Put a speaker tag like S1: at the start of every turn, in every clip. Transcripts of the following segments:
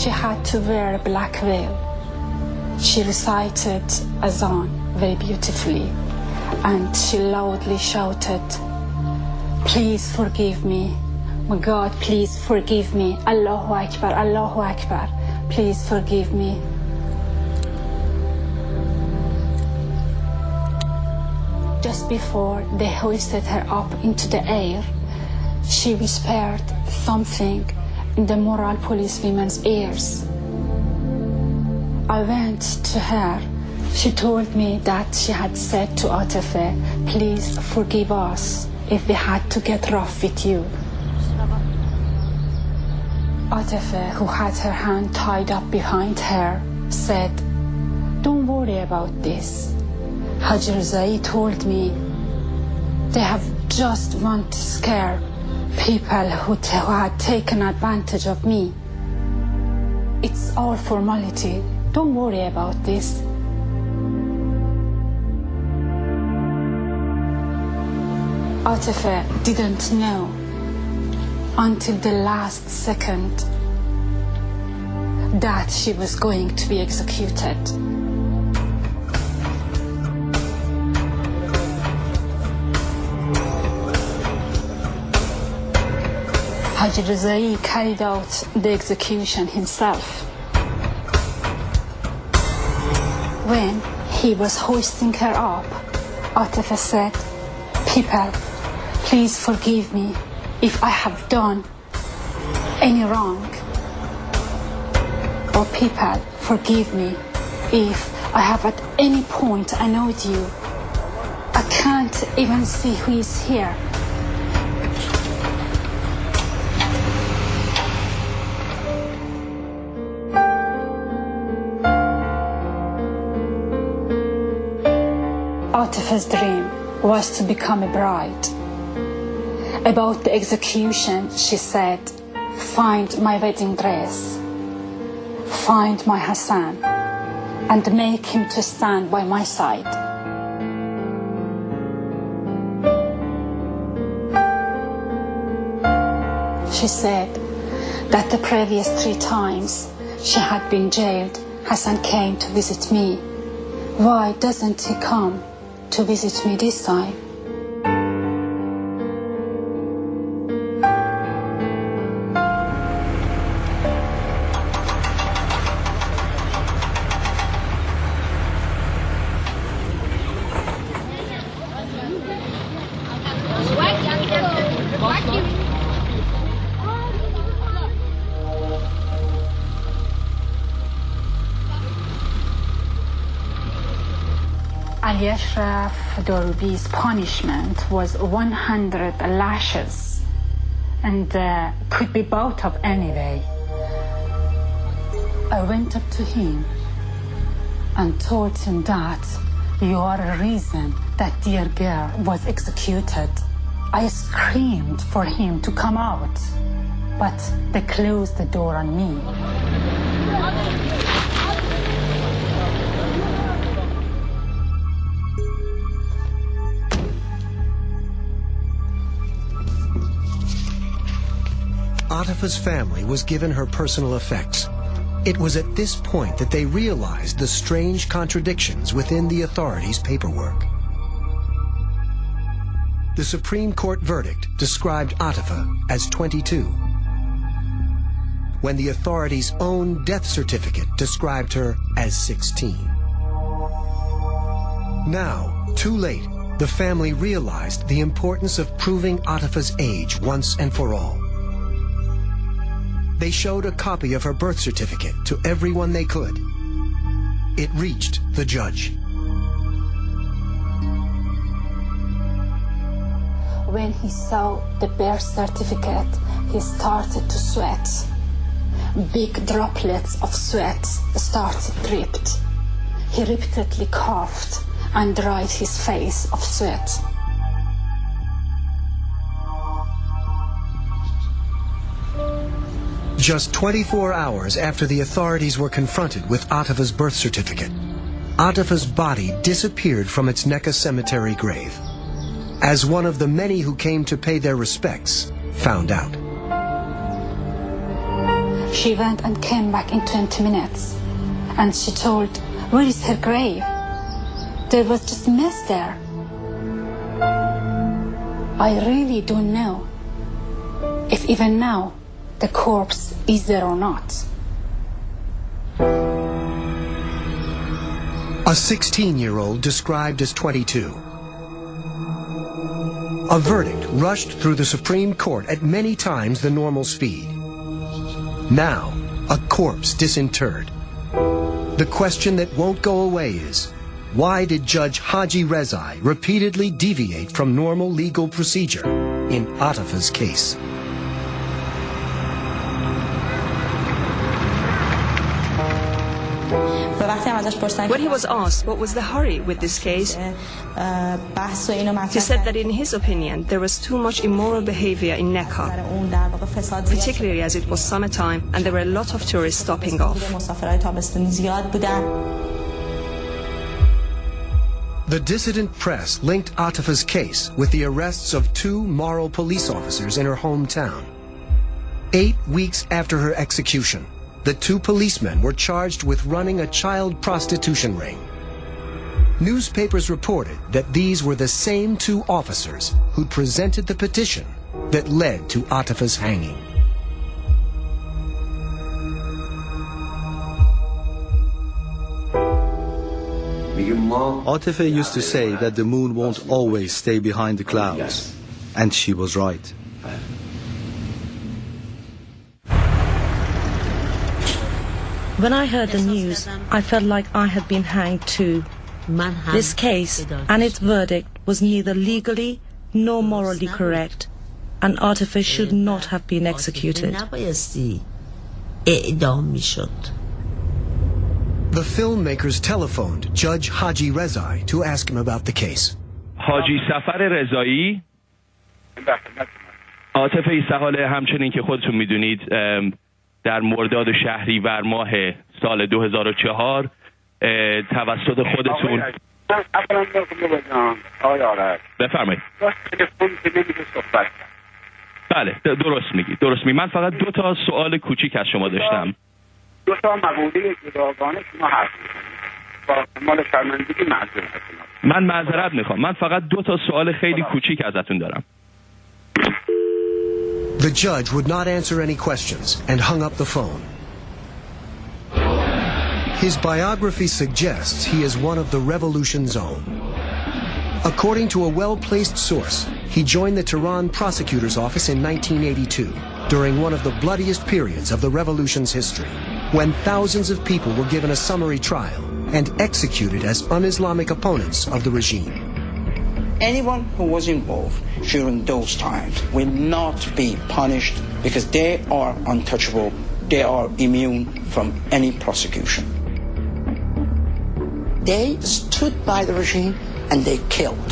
S1: She had to wear a black veil. She recited azan very beautifully, and she loudly shouted, "Please forgive me. My God, please forgive me. Allahu Akbar, Allahu Akbar. Please forgive me." Just before they hoisted her up into the air, she whispered something in the moral policewoman's ears. I went to her. She told me that she had said to Atife, "Please forgive us if we had to get rough with you." Atife, who had her hand tied up behind her, said, "Don't worry about this. Haji Rizai told me they have just want to scare people who had taken advantage of me. It's all formality. Don't worry about this." Atife didn't know until the last second that she was going to be executed. Haji Rizai carried out the execution himself. When he was hoisting her up, Atife said, "People, please forgive me if I have done any wrong. Or people, forgive me if I have at any point annoyed you. I can't even see who is here." Atife's dream was to become a bride. About the execution, she said, "Find my wedding dress, find my Hassan, and make him to stand by my side." She said that the previous 3 times she had been jailed, Hassan came to visit me. Why doesn't he come to visit me this time? Ashraf Dorubi's punishment was 100 lashes, and could be bought up anyway. I went up to him and told him that you are a reason that dear girl was executed. I screamed for him to come out, but they closed the door on me.
S2: Atife's family was given her personal effects. It was at this point that they realized the strange contradictions within the authorities' paperwork. The Supreme Court verdict described Atife as 22, when the authorities' own death certificate described her as 16. Now, too late, the family realized the importance of proving Atife's age once and for all. They showed a copy of her birth certificate to everyone they could. It reached the judge.
S1: When he saw the birth certificate, he started to sweat. Big droplets of sweat started dripped. He repeatedly coughed and dried his face of sweat.
S2: Just 24 hours after the authorities were confronted with Atife's birth certificate, Atife's body disappeared from its Neka cemetery grave, as one of the many who came to pay their respects found out.
S1: She went and came back in 20 minutes. And she told, where is her grave? There was just a mess there. I really don't know if even now the corpse is there or not.
S2: A 16-year-old described as 22. A verdict rushed through the Supreme Court at many times the normal speed. Now, a corpse disinterred. The question that won't go away is, why did Judge Haji Rezai repeatedly deviate from normal legal procedure in Atifa's case?
S3: When he was asked what was the hurry with this case, he said that in his opinion there was too much immoral behavior in Neka, particularly as it was summertime and there were a lot of tourists stopping off.
S2: The dissident press linked Atifa's case with the arrests of 2 moral police officers in her hometown. 8 weeks after her execution, the 2 policemen were charged with running a child prostitution ring. Newspapers reported that these were the same 2 officers who presented the petition that led to Atifa's hanging.
S4: Atifa used to say that the moon won't always stay behind the clouds, and she was right.
S5: When I heard the news, I felt like I had been hanged too. This case and its verdict was neither legally nor morally correct, and Atifa should not have been executed.
S2: The filmmakers telephoned Judge Haji Rezai to ask him about the case.
S6: حاجی سفر رضایی عاطفه ایستحال همچنین که خودتون میدونید در مرداد شهریور ماه سال 2004 توسط خودتون بفرمایید. بله درست میگی. من فقط 2 تا سوال کوچیک از شما داشتم.
S7: 2 تا مقوله جداگانه شما حرف می‌زنید. مال شرمندگی معذرت می‌خوام.
S6: من معذرت میخوام. من فقط 2 تا سوال خیلی کوچیک ازتون دارم.
S2: The judge would not answer any questions and hung up the phone. His biography suggests he is one of the revolution's own. According to a well-placed source, he joined the Tehran prosecutor's office in 1982, during one of the bloodiest periods of the revolution's history, when thousands of people were given a summary trial and executed as un-Islamic opponents of the regime.
S8: Anyone who was involved during those times will not be punished because they are untouchable, they are immune from any prosecution. They stood by the regime and they killed.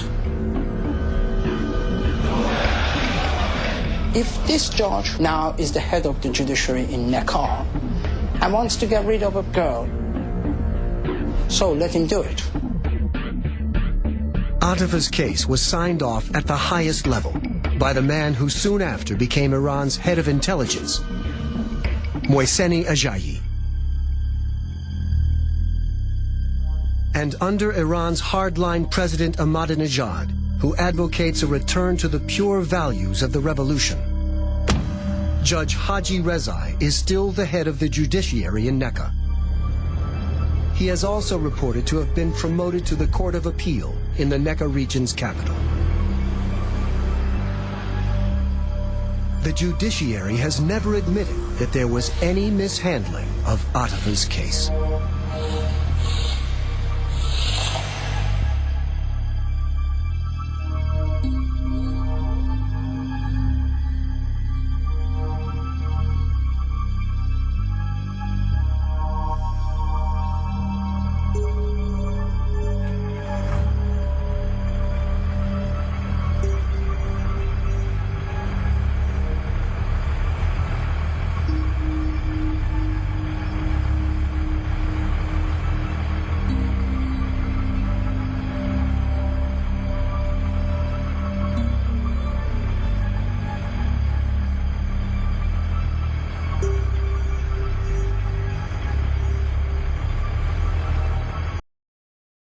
S8: If this judge now is the head of the judiciary in Neka and wants to get rid of a girl, so let him do it.
S2: Atifa's case was signed off at the highest level by the man who soon after became Iran's head of intelligence, Mohseni Ajayi. And under Iran's hardline President Ahmadinejad, who advocates a return to the pure values of the revolution, Judge Haji Rezai is still the head of the judiciary in Neka. He has also reported to have been promoted to the Court of Appeal in the Neka region's capital. The judiciary has never admitted that there was any mishandling of Atifa's case.